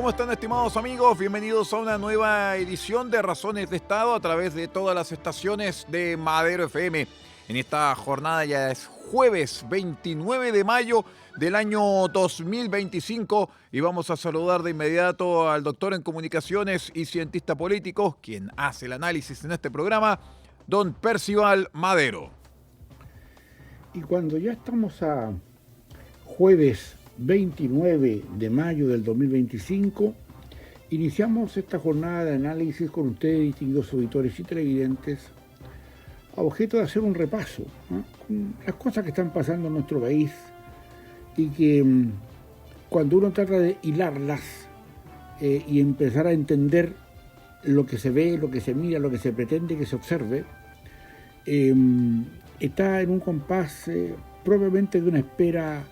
¿Cómo están, estimados amigos? Bienvenidos a una nueva edición de Razones de Estado a través de todas las estaciones de Madero FM. En esta jornada ya es jueves 29 de mayo del año 2025 y vamos a saludar de inmediato al doctor en comunicaciones y cientista político, quien hace el análisis en este programa, don Percival Madero. Y cuando ya estamos a jueves 29 de mayo del 2025, iniciamos esta jornada de análisis con ustedes, distinguidos auditores y televidentes, a objeto de hacer un repaso, ¿no?, con las cosas que están pasando en nuestro país y que cuando uno trata de hilarlas y empezar a entender lo que se ve, lo que se mira, lo que se pretende que se observe, está en un compás propiamente de una espera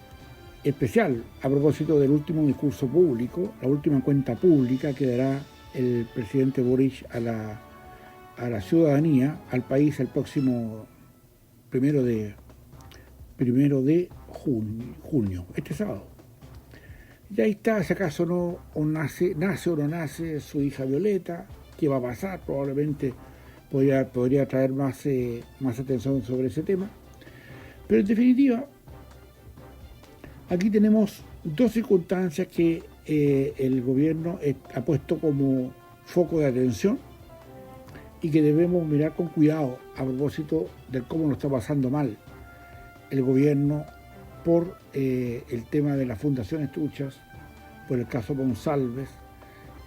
especial a propósito del último discurso público, la última cuenta pública que dará el presidente Boric a la ciudadanía, al país, el próximo primero de junio, este sábado. Y ahí está, si acaso nace o no nace su hija Violeta. ¿Qué va a pasar? Probablemente podría traer más atención sobre ese tema. Pero en definitiva, aquí tenemos dos circunstancias que el gobierno ha puesto como foco de atención y que debemos mirar con cuidado a propósito de cómo lo está pasando mal el gobierno por el tema de las fundaciones truchas, por el caso González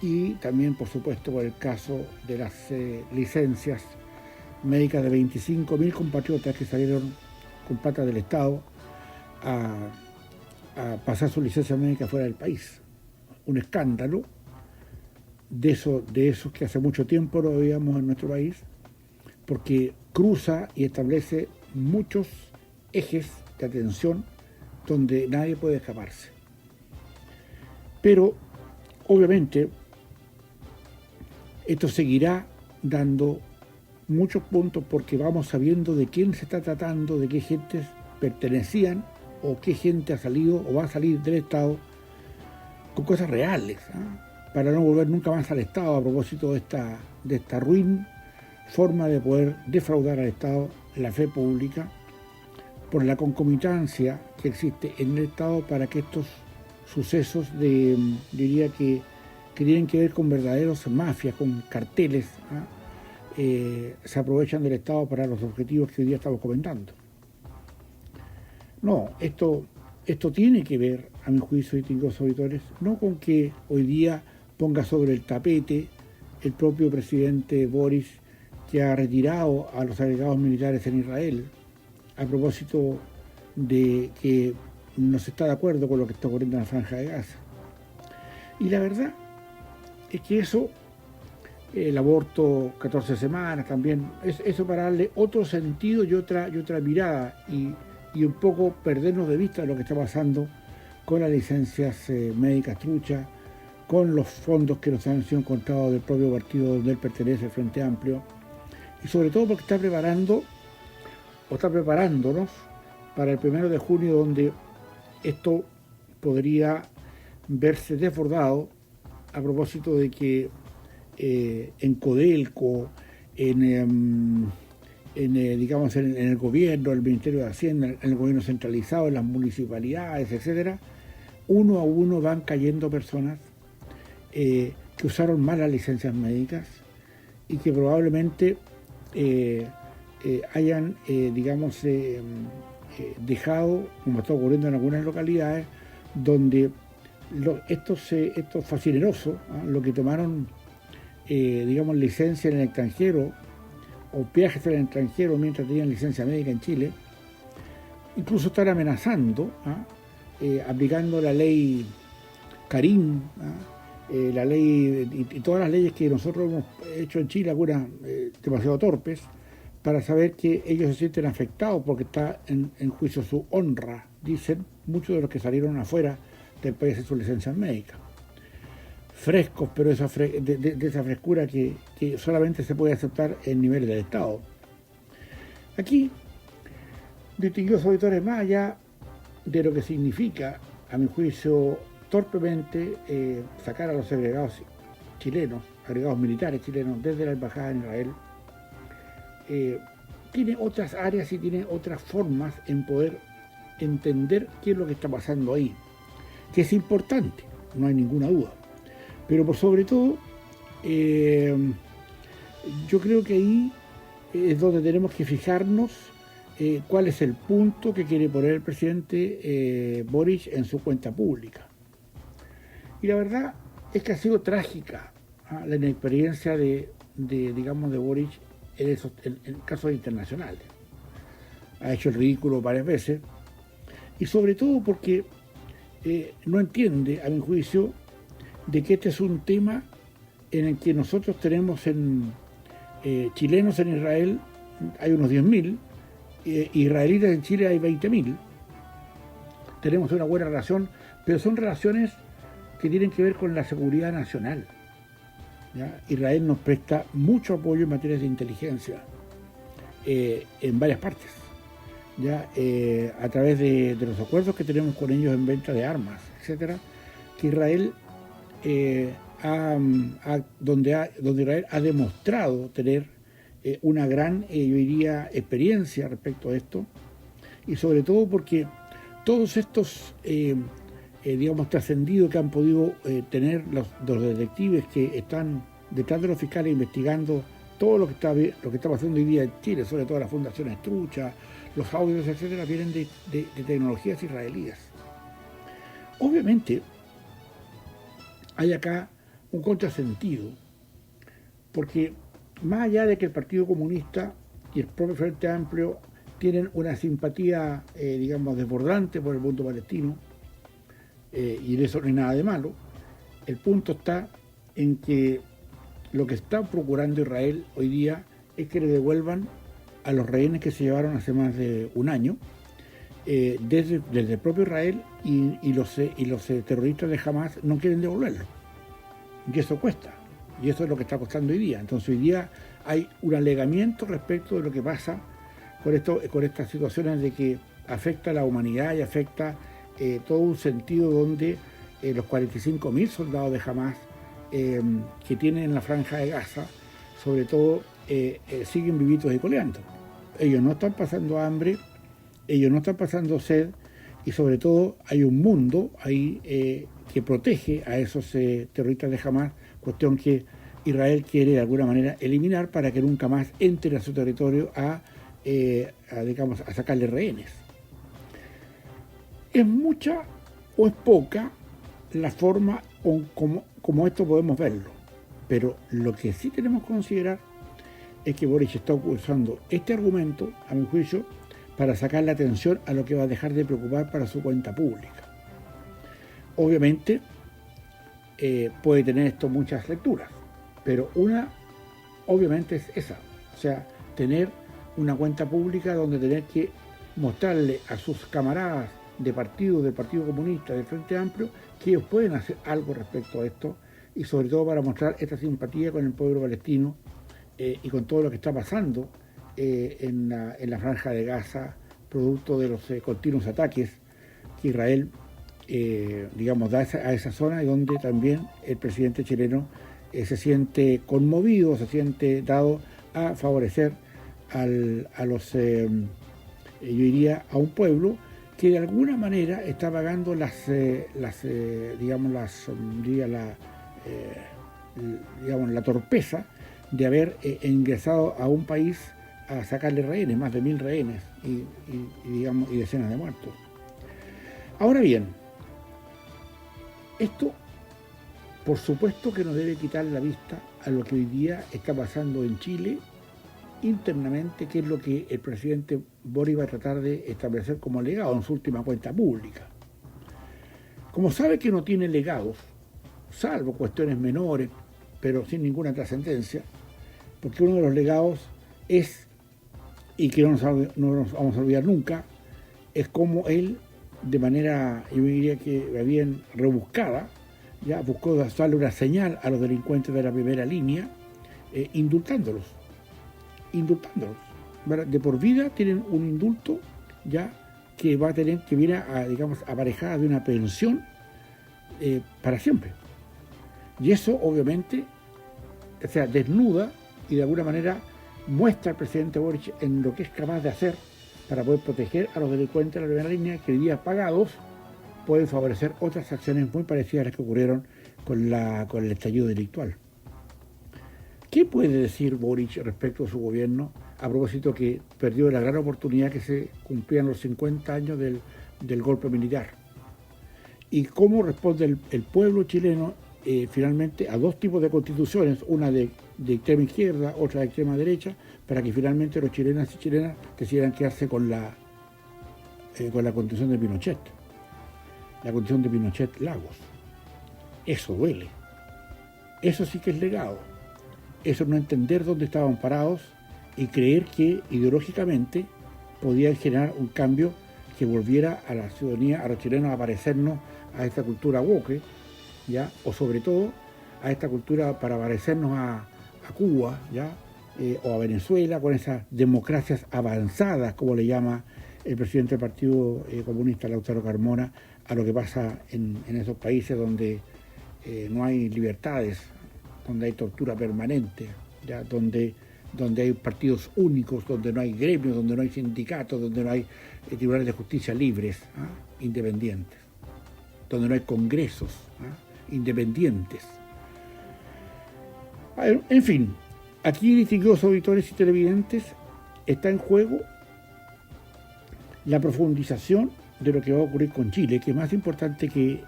y también, por supuesto, por el caso de las licencias médicas de 25.000 compatriotas que salieron con plata del Estado a pasar su licencia médica fuera del país. Un escándalo de esos que hace mucho tiempo lo veíamos en nuestro país, porque cruza y establece muchos ejes de atención donde nadie puede escaparse. Pero, obviamente, esto seguirá dando muchos puntos porque vamos sabiendo de quién se está tratando, de qué gentes pertenecían o qué gente ha salido o va a salir del Estado con cosas reales, para no volver nunca más al Estado a propósito de esta ruin forma de poder defraudar al Estado la fe pública por la concomitancia que existe en el Estado para que estos sucesos diría que tienen que ver con verdaderos mafias, con carteles, se aprovechan del Estado para los objetivos que hoy día estamos comentando. No, esto tiene que ver, a mi juicio, distinguidos auditores, no con que hoy día ponga sobre el tapete el propio presidente Boris, que ha retirado a los agregados militares en Israel, a propósito de que no se está de acuerdo con lo que está ocurriendo en la Franja de Gaza. Y la verdad es que eso, el aborto 14 semanas también, eso para darle otro sentido y otra mirada y un poco perdernos de vista de lo que está pasando con las licencias médicas truchas, con los fondos que nos han sido encontrados del propio partido donde él pertenece, el Frente Amplio, y sobre todo porque está preparándonos para el 1 de junio, donde esto podría verse desbordado a propósito de que en Codelco, en el gobierno, el Ministerio de Hacienda, en el gobierno centralizado, en las municipalidades, etcétera, uno a uno van cayendo personas que usaron mal las licencias médicas y que probablemente hayan, dejado, como está ocurriendo en algunas localidades, donde estos facinerosos, lo que tomaron, licencia en el extranjero, o viajes en el extranjero mientras tenían licencia médica en Chile, incluso están amenazando, aplicando la ley Karim, la ley y todas las leyes que nosotros hemos hecho en Chile, algunas demasiado torpes, para saber que ellos se sienten afectados porque está en juicio su honra, dicen muchos de los que salieron afuera del país en sus licencias médicas. Frescos, pero de esa frescura que solamente se puede aceptar en niveles del Estado. Aquí, distinguidos auditores, más allá de lo que significa, a mi juicio, torpemente sacar a los agregados chilenos, agregados militares chilenos desde la embajada en Israel, tiene otras áreas y tiene otras formas en poder entender qué es lo que está pasando ahí, que es importante, no hay ninguna duda. Pero por sobre todo, yo creo que ahí es donde tenemos que fijarnos cuál es el punto que quiere poner el presidente Boric en su cuenta pública. Y la verdad es que ha sido trágica la inexperiencia de Boric en casos internacionales. Ha hecho el ridículo varias veces, y sobre todo porque no entiende, a mi juicio, de que este es un tema en el que nosotros tenemos chilenos en Israel, hay unos 10.000, israelitas en Chile hay 20.000. Tenemos una buena relación, pero son relaciones que tienen que ver con la seguridad nacional, ¿ya? Israel nos presta mucho apoyo en materia de inteligencia en varias partes, ¿ya? A través de los acuerdos que tenemos con ellos en venta de armas, etcétera, que Israel donde Israel ha demostrado tener una gran, yo diría, experiencia respecto a esto, y sobre todo porque todos estos, trascendidos que han podido tener los detectives que están detrás de los fiscales investigando todo lo que está pasando hoy día en Chile, sobre todo las fundaciones truchas, los audios, etcétera, vienen de tecnologías israelíes. Obviamente, hay acá un contrasentido, porque más allá de que el Partido Comunista y el propio Frente Amplio tienen una simpatía, desbordante por el mundo palestino, y en eso no hay nada de malo, el punto está en que lo que está procurando Israel hoy día es que le devuelvan a los rehenes que se llevaron hace más de un año, desde el propio Israel, y los terroristas de Hamas no quieren devolverlo. Y eso cuesta, y eso es lo que está costando hoy día. Entonces hoy día hay un alegamiento respecto de lo que pasa con estas situaciones de que afecta a la humanidad y afecta todo un sentido donde los 45.000 soldados de Hamas que tienen en la franja de Gaza, sobre todo, siguen vivitos y coleando. Ellos no están pasando hambre, ellos no están pasando sed, y sobre todo hay un mundo ahí que protege a esos terroristas de Hamas, cuestión que Israel quiere de alguna manera eliminar para que nunca más entre a su territorio a sacarle rehenes. ¿Es mucha o es poca la forma como esto podemos verlo? Pero lo que sí tenemos que considerar es que Boric está usando este argumento, a mi juicio, para sacar la atención a lo que va a dejar de preocupar para su cuenta pública. Obviamente, puede tener esto muchas lecturas, pero una, obviamente, es esa. O sea, tener una cuenta pública donde tener que mostrarle a sus camaradas de partido, del Partido Comunista, del Frente Amplio, que ellos pueden hacer algo respecto a esto, y sobre todo para mostrar esta simpatía con el pueblo palestino y con todo lo que está pasando en la franja de Gaza, producto de los continuos ataques que Israel da a esa zona, y donde también el presidente chileno se siente conmovido, se siente dado a favorecer a un pueblo que de alguna manera está pagando la torpeza de haber ingresado a un país a sacarle rehenes, más de 1.000 rehenes y decenas de muertos. Ahora bien, esto por supuesto que nos debe quitar la vista a lo que hoy día está pasando en Chile internamente, que es lo que el presidente Boric va a tratar de establecer como legado en su última cuenta pública. Como sabe que no tiene legados, salvo cuestiones menores, pero sin ninguna trascendencia, porque uno de los legados es, y que no nos vamos a olvidar nunca, es como él, de manera, yo diría que bien rebuscada, ya buscó darle una señal a los delincuentes de la primera línea, indultándolos. De por vida tienen un indulto ya que viene aparejada de una pensión para siempre. Y eso obviamente, o sea, desnuda y de alguna manera muestra al presidente Boric en lo que es capaz de hacer para poder proteger a los delincuentes de la primera línea que hoy día pagados pueden favorecer otras acciones muy parecidas a las que ocurrieron con el estallido delictual. ¿Qué puede decir Boric respecto a su gobierno a propósito que perdió la gran oportunidad que se cumplían los 50 años del golpe militar? ¿Y cómo responde el pueblo chileno finalmente a dos tipos de constituciones, una de extrema izquierda, otra de extrema derecha, para que finalmente los chilenos y chilenas decidieran quedarse con la constitución de Pinochet, la constitución de Pinochet Lagos? Eso duele. Eso sí que es legado. Eso no entender dónde estaban parados y creer que ideológicamente podían generar un cambio que volviera a la ciudadanía, a los chilenos, a parecernos a esta cultura woke, ¿ya? O sobre todo a esta cultura para parecernos a Cuba, ¿ya? O a Venezuela, con esas democracias avanzadas, como le llama el presidente del Partido Comunista, Lautaro Carmona, a lo que pasa en esos países donde no hay libertades, donde hay tortura permanente, ¿ya? Donde hay partidos únicos, donde no hay gremios, donde no hay sindicatos, donde no hay tribunales de justicia libres, independientes, donde no hay congresos independientes. En fin, aquí, distinguidos auditores y televidentes, está en juego la profundización de lo que va a ocurrir con Chile, que es más importante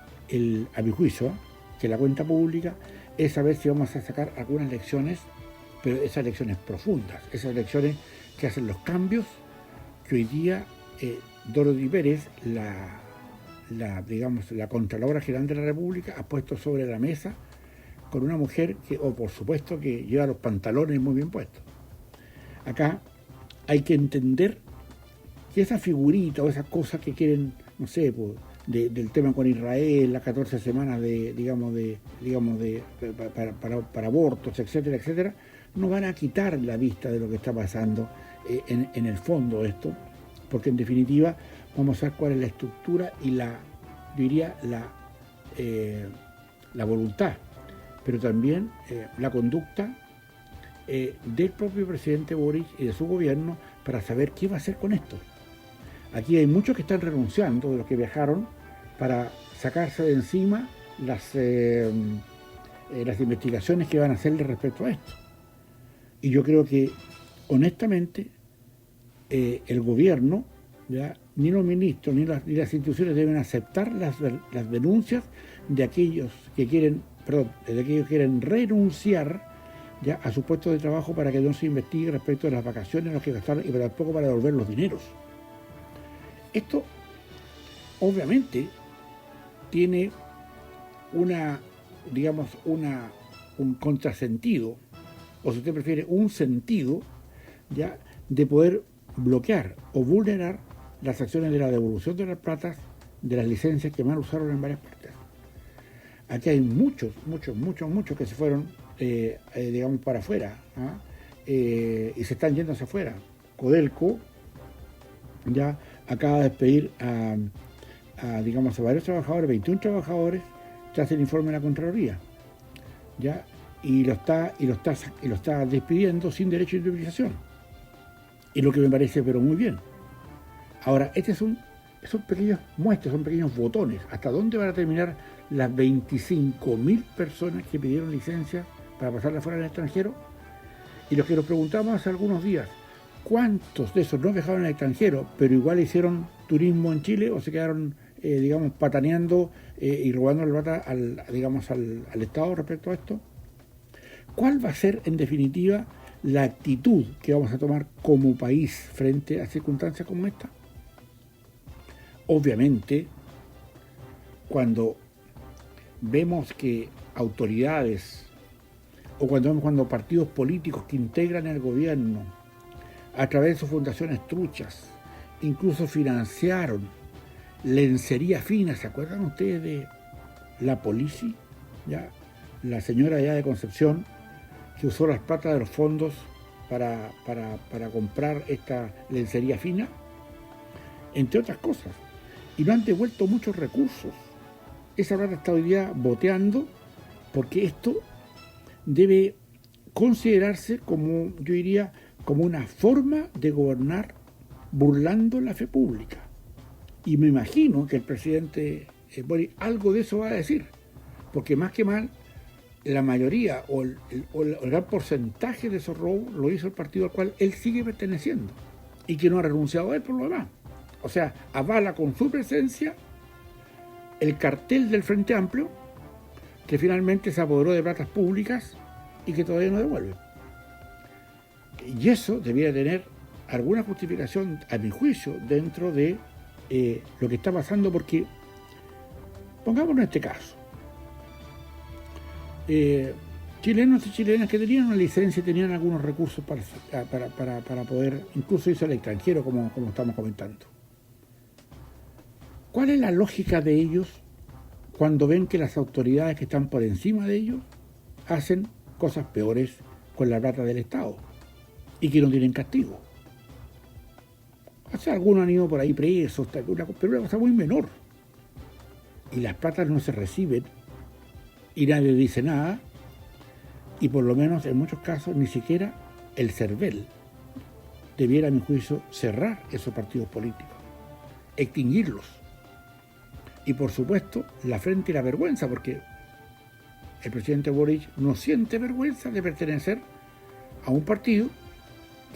a mi juicio, que la cuenta pública, es saber si vamos a sacar algunas lecciones, pero esas lecciones profundas, esas lecciones que hacen los cambios que hoy día Dorothy Pérez, la Contralora General de la República, ha puesto sobre la mesa con una mujer que, por supuesto, que lleva los pantalones muy bien puestos. Acá hay que entender que esa figurita o esas cosas que quieren, no sé, pues, del tema con Israel, las 14 semanas para abortos, etcétera, etcétera, no van a quitar la vista de lo que está pasando en el fondo de esto, porque en definitiva vamos a ver cuál es la estructura y la voluntad, pero también la conducta del propio presidente Boric y de su gobierno para saber qué va a hacer con esto. Aquí hay muchos que están renunciando, de los que viajaron, para sacarse de encima las investigaciones que van a hacerle respecto a esto. Y yo creo que, honestamente, el gobierno, ¿ya?, ni los ministros ni las instituciones deben aceptar las denuncias de aquellos que quieren renunciar, ¿ya?, a su puesto de trabajo para que no se investigue respecto de las vacaciones, los que gastaron, y tampoco para devolver los dineros. Esto, obviamente, tiene un contrasentido, o si usted prefiere, un sentido, ya, de poder bloquear o vulnerar las acciones de la devolución de las platas de las licencias que mal usaron en varias partes. Aquí hay muchos que se fueron, para afuera, y se están yendo hacia afuera. Codelco ya acaba de despedir a varios trabajadores, 21 trabajadores, tras el informe de la Contraloría, ¿ya? Y lo está despidiendo sin derecho de indemnización. Y lo que me parece, pero muy bien. Ahora, son pequeñas muestras, son pequeños botones. ¿Hasta dónde van a terminar las 25.000 personas que pidieron licencia para pasarla fuera del extranjero? Y los que nos preguntamos hace algunos días, ¿cuántos de esos no viajaron al extranjero, pero igual hicieron turismo en Chile o se quedaron, pataneando y robando la plata al Estado respecto a esto? ¿Cuál va a ser, en definitiva, la actitud que vamos a tomar como país frente a circunstancias como esta? Obviamente, cuando vemos que autoridades o cuando partidos políticos que integran el gobierno a través de sus fundaciones truchas incluso financiaron lencería fina, ¿se acuerdan ustedes de la Polici? ¿Ya? La señora allá de Concepción que usó las plata de los fondos para comprar esta lencería fina, entre otras cosas, y no han devuelto muchos recursos. esa plata está hoy día boteando, porque esto debe considerarse como, yo diría, como una forma de gobernar burlando la fe pública. Y me imagino que el presidente Boric algo de eso va a decir, porque más que mal, la mayoría o el gran porcentaje de esos robos lo hizo el partido al cual él sigue perteneciendo y que no ha renunciado a él por lo demás. O sea, avala con su presencia el cartel del Frente Amplio, que finalmente se apoderó de platas públicas y que todavía no devuelve. Y eso debiera tener alguna justificación, a mi juicio, dentro de lo que está pasando, porque, pongámonos este caso, chilenos y chilenas que tenían una licencia y tenían algunos recursos para poder incluso irse al extranjero, como estamos comentando. ¿Cuál es la lógica de ellos cuando ven que las autoridades que están por encima de ellos hacen cosas peores con la plata del Estado y que no tienen castigo? O sea, algunos han ido por ahí presos, pero una cosa muy menor. Y las platas no se reciben y nadie dice nada, y por lo menos en muchos casos ni siquiera el CERVEL debiera, a mi juicio, cerrar esos partidos políticos, extinguirlos. Y por supuesto, la frente y la vergüenza, porque el presidente Boric no siente vergüenza de pertenecer a un partido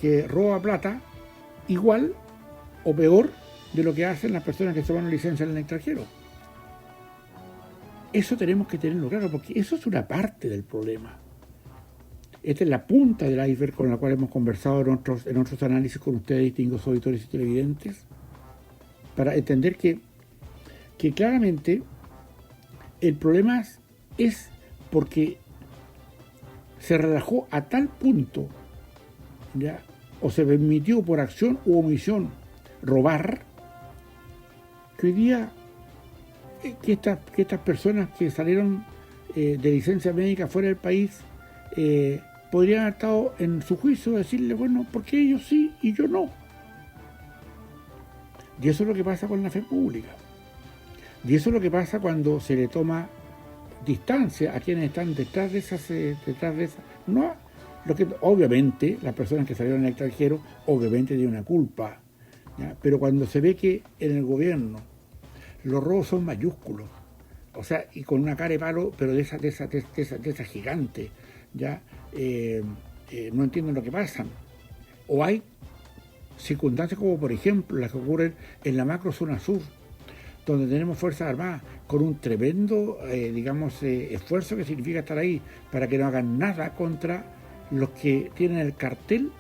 que roba plata igual o peor de lo que hacen las personas que se van a licencia en el extranjero. Eso tenemos que tenerlo claro, porque eso es una parte del problema. Esta es la punta del iceberg con la cual hemos conversado en otros análisis con ustedes, distinguidos auditores y televidentes, para entender que claramente el problema es porque se relajó a tal punto, ¿ya?, o se permitió por acción u omisión robar, que hoy día que estas personas que salieron de licencia médica fuera del país podrían haber estado en su juicio decirle, bueno, ¿por qué ellos sí y yo no? Y eso es lo que pasa con la fe pública. Y eso es lo que pasa cuando se le toma distancia a quienes están detrás de esas. No, lo que, obviamente, las personas que salieron al extranjero, obviamente tienen una culpa, ¿ya? Pero cuando se ve que en el gobierno los robos son mayúsculos, o sea, y con una cara de palo, pero de esa gigante, ¿ya? No entienden lo que pasa. O hay circunstancias como, por ejemplo, las que ocurren en la macrozona sur, donde tenemos Fuerzas Armadas con un tremendo, esfuerzo que significa estar ahí para que no hagan nada contra los que tienen el cartel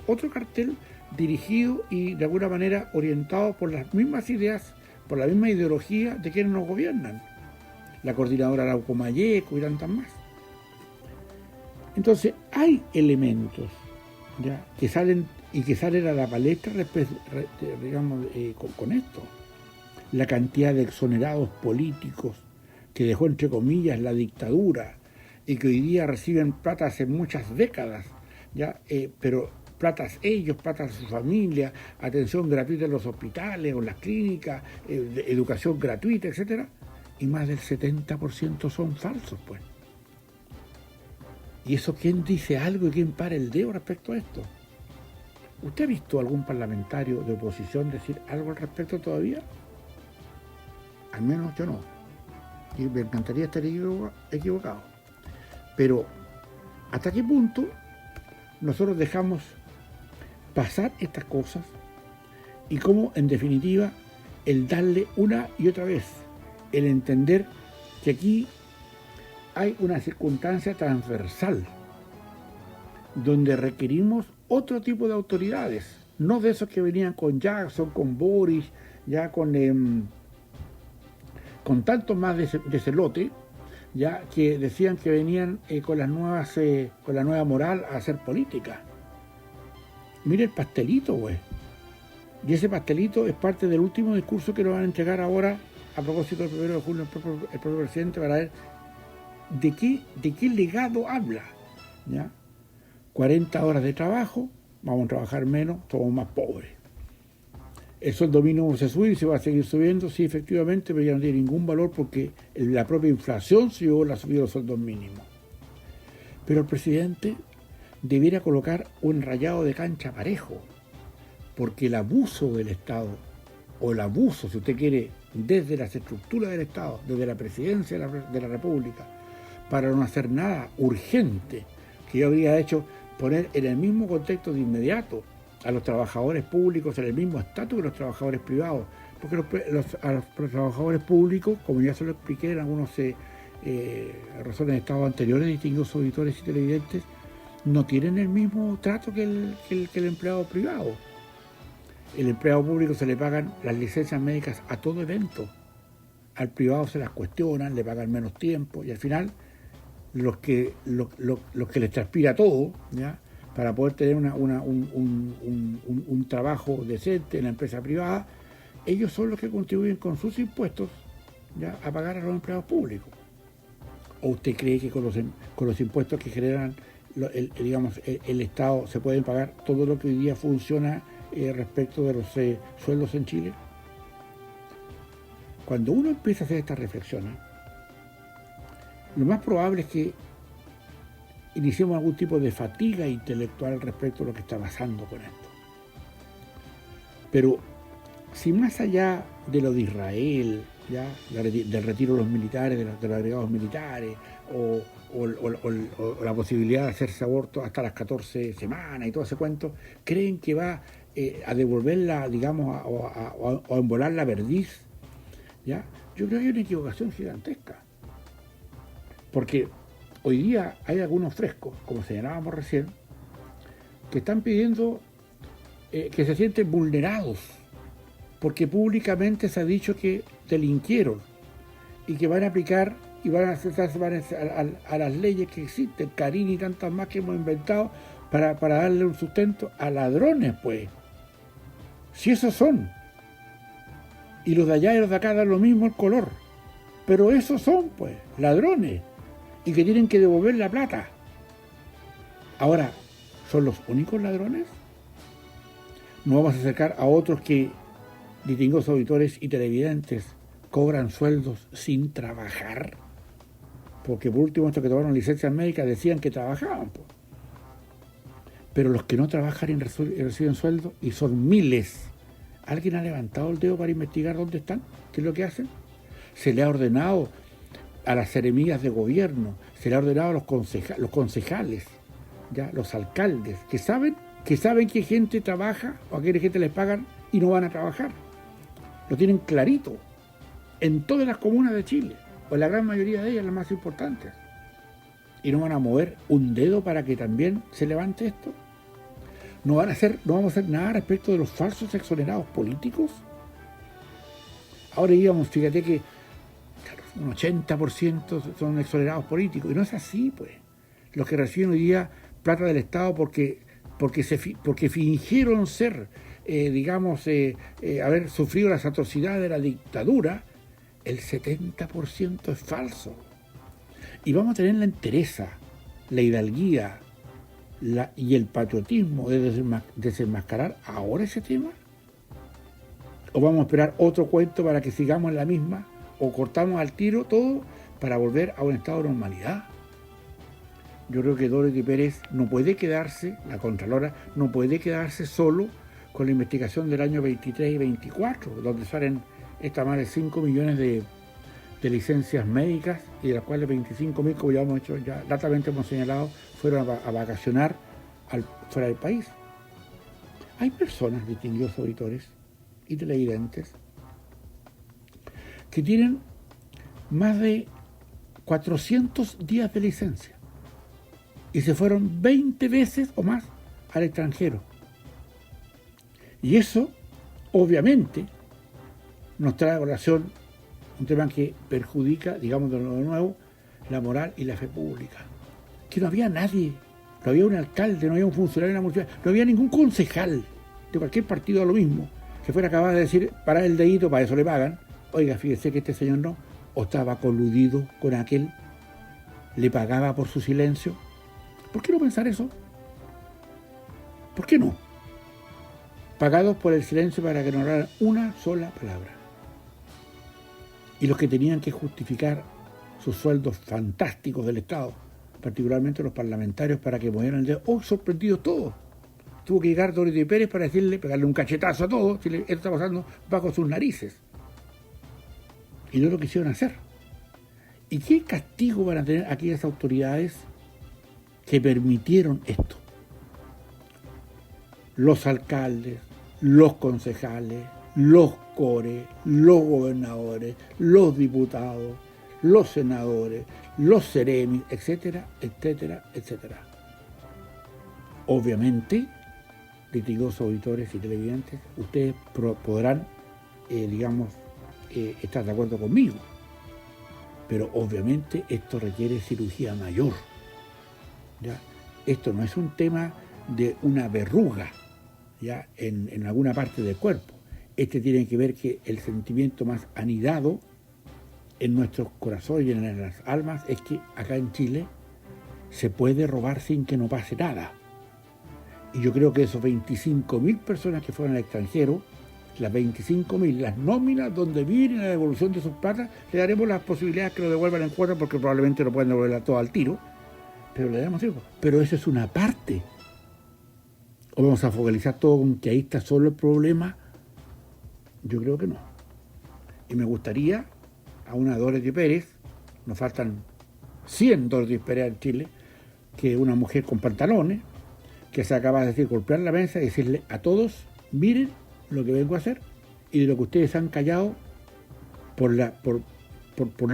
otro cartel dirigido y de alguna manera orientado por las mismas ideas, por la misma ideología de quienes nos gobiernan, la coordinadora Arauco Mayeco y tantas más. Entonces hay elementos, ¿ya?, que salen a la palestra con esto. La cantidad de exonerados políticos que dejó, entre comillas, la dictadura y que hoy día reciben plata hace muchas décadas, ¿ya? Pero platas ellos, platas de su familia, atención gratuita en los hospitales o en las clínicas, educación gratuita, etcétera, y más del 70% son falsos, pues. ¿Y eso quién dice algo y quién para el dedo respecto a esto? ¿Usted ha visto algún parlamentario de oposición decir algo al respecto todavía? Al menos yo no. Y me encantaría estar equivocado. Pero, ¿hasta qué punto nosotros dejamos pasar estas cosas? Y cómo, en definitiva, el darle una y otra vez, el entender que aquí hay una circunstancia transversal donde requerimos otro tipo de autoridades, no de esos que venían con Jackson, con Boris, ya con tantos más de ese lote, ya que decían que venían con la nueva moral a hacer política. Mire el pastelito, güey. Y ese pastelito es parte del último discurso que nos van a entregar ahora, a propósito del 1 de julio, el propio presidente, para ver de qué legado habla, ¿ya? 40 horas de trabajo, vamos a trabajar menos, somos más pobres. El sueldo mínimo se sube y se va a seguir subiendo, sí, efectivamente, pero ya no tiene ningún valor porque la propia inflación se llevó la subida de los sueldos mínimos. Pero el presidente debiera colocar un rayado de cancha parejo, porque el abuso del Estado, o el abuso, si usted quiere, desde las estructuras del Estado, desde la presidencia de la República, para no hacer nada urgente, que yo habría hecho poner en el mismo contexto de inmediato a los trabajadores públicos en el mismo estatus que los trabajadores privados, porque a los trabajadores públicos, como ya se lo expliqué en algunas razones de Estado anteriores, distinguidos auditores y televidentes, no tienen el mismo trato que el empleado privado. El empleado público se le pagan las licencias médicas a todo evento, al privado se las cuestionan, le pagan menos tiempo y al final los que les transpira todo, ¿ya?, para poder tener un trabajo decente en la empresa privada, ellos son los que contribuyen con sus impuestos, ¿ya?, a pagar a los empleados públicos. ¿O usted cree que con los impuestos que generan el Estado se pueden pagar todo lo que hoy día funciona respecto de los sueldos en Chile? Cuando uno empieza a hacer estas reflexiones, lo más probable es que iniciemos algún tipo de fatiga intelectual respecto a lo que está pasando con esto. Pero si más allá de lo de Israel, ¿ya?, del retiro de los militares, de los agregados militares, o la posibilidad de hacerse aborto hasta las 14 semanas y todo ese cuento, creen que va a devolverla, digamos, o a embolar la perdiz, ¿ya? Yo creo que hay una equivocación gigantesca. Porque hoy día hay algunos frescos, como señalábamos recién, que están pidiendo que se sienten vulnerados, porque públicamente se ha dicho que delinquieron y que van a aplicar y van a a las leyes que existen, Carín y tantas más que hemos inventado, para darle un sustento a ladrones, pues. Si esos son. Y los de allá y los de acá dan lo mismo el color. Pero esos son, pues, ladrones. Y que tienen que devolver la plata. Ahora, ¿son los únicos ladrones? ¿No vamos a acercar a otros que, distinguidos auditores y televidentes, cobran sueldos sin trabajar? Porque por último, estos que tomaron licencias médicas decían que trabajaban, pues. Pero los que no trabajan y reciben sueldo, y son miles, ¿alguien ha levantado el dedo para investigar dónde están? ¿Qué es lo que hacen? Se le ha ordenado a las seremías de gobierno, se le ha ordenado a los concejales, ¿ya?, los alcaldes, que saben que gente trabaja o a qué gente les pagan y no van a trabajar. Lo tienen clarito en todas las comunas de Chile, o en la gran mayoría de ellas, las más importantes. Y no van a mover un dedo para que también se levante esto. No vamos a hacer nada respecto de los falsos exonerados políticos. Ahora íbamos, fíjate que un 80% son exonerados políticos, y no es así, pues. Los que reciben hoy día plata del Estado porque fingieron ser, haber sufrido las atrocidades de la dictadura, el 70% es falso. Y vamos a tener la entereza, la hidalguía y el patriotismo de desenmascarar ahora ese tema. ¿O vamos a esperar otro cuento para que sigamos en la misma? ¿O cortamos al tiro todo para volver a un estado de normalidad? Yo creo que Dorothy Pérez no puede quedarse, la Contralora, no puede quedarse solo con la investigación del año 23 y 24, donde salen estas más de 5 millones de licencias médicas, y de las cuales 25.000, como ya hemos hecho, ya latamente hemos señalado, fueron a vacacionar fuera del país. Hay personas, distinguidos auditores y televidentes, que tienen más de 400 días de licencia y se fueron 20 veces o más al extranjero. Y eso, obviamente, nos trae a colación un tema que perjudica, digamos de nuevo, la moral y la fe pública. Que no había nadie, no había un alcalde, no había un funcionario de la municipalidad, no había ningún concejal de cualquier partido a lo mismo, que fuera capaz de decir, parar el dedito, para eso le pagan. Oiga, fíjese que este señor no, o estaba coludido con aquel, le pagaba por su silencio. ¿Por qué no pensar eso? ¿Por qué no? pagados por el silencio para que no hablaran una sola palabra. Y los que tenían que justificar sus sueldos fantásticos del Estado, particularmente los parlamentarios, para que movieran el dedo. ¡Oh, sorprendidos todos! Tuvo que llegar Dorothy Pérez para pegarle un cachetazo a todos, si esto está pasando bajo sus narices. Y no lo quisieron hacer. ¿Y qué castigo van a tener aquellas autoridades que permitieron esto? Los alcaldes, los concejales, los cores, los gobernadores, los diputados, los senadores, los seremis, etcétera, etcétera, etcétera. Obviamente, litigiosos auditores y televidentes, ustedes podrán, estar de acuerdo conmigo, pero obviamente esto requiere cirugía mayor, ¿ya? Esto no es un tema de una verruga, ¿ya? En alguna parte del cuerpo. Este tiene que ver que el sentimiento más anidado en nuestros corazones y en las almas es que acá en Chile se puede robar sin que no pase nada. Y yo creo que esos 25.000 personas que fueron al extranjero, las 25.000, las nóminas donde viven la devolución de sus platas, le daremos las posibilidades que lo devuelvan en cuotas, porque probablemente lo pueden devolver todo al tiro, pero le daremos tiempo. Pero eso es una parte. ¿O vamos a focalizar todo con que ahí está solo el problema? Yo creo que no. Y me gustaría a una Dorothy Pérez, nos faltan 100 Dorothy Pérez en Chile, que una mujer con pantalones, que sea capaz de decir, golpear la mesa y decirle a todos, miren lo que vengo a hacer, y de lo que ustedes han callado por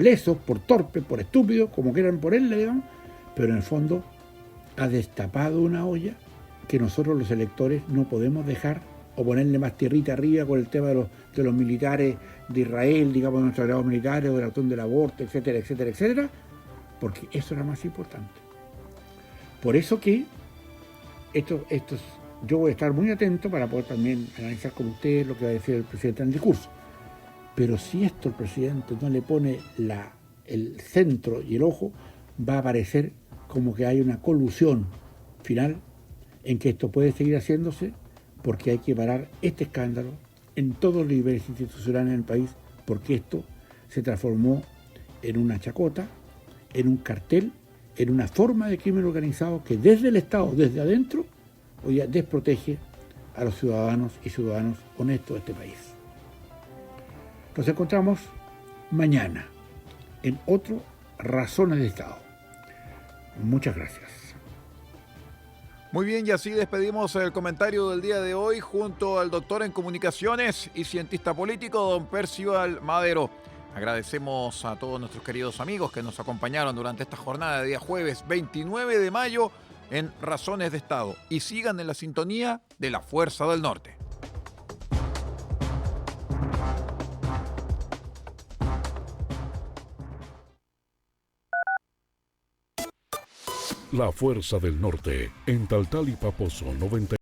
lesos, por torpes, por estúpidos, como quieran ponerle, digamos, pero en el fondo ha destapado una olla que nosotros los electores no podemos dejar o ponerle más tierrita arriba con el tema de los militares de Israel, digamos, de nuestros aliados militares, o de la cuestión del aborto, etcétera, etcétera, etcétera, porque eso era más importante. Por eso que yo voy a estar muy atento para poder también analizar con ustedes lo que va a decir el presidente en el discurso. Pero si esto el presidente no le pone el centro y el ojo, va a parecer como que hay una colusión final en que esto puede seguir haciéndose, porque hay que parar este escándalo en todos los niveles institucionales en el país, porque esto se transformó en una chacota, en un cartel, en una forma de crimen organizado que desde el Estado, desde adentro, hoy día desprotege a los ciudadanos y ciudadanos honestos de este país. Nos encontramos mañana en otro Razones de Estado. Muchas gracias. Muy bien, y así despedimos el comentario del día de hoy junto al doctor en comunicaciones y cientista político, don Percival Madero. Agradecemos a todos nuestros queridos amigos que nos acompañaron durante esta jornada de día jueves 29 de mayo en Razones de Estado. Y sigan en la sintonía de la Fuerza del Norte. La Fuerza del Norte, en Taltal y Paposo 90.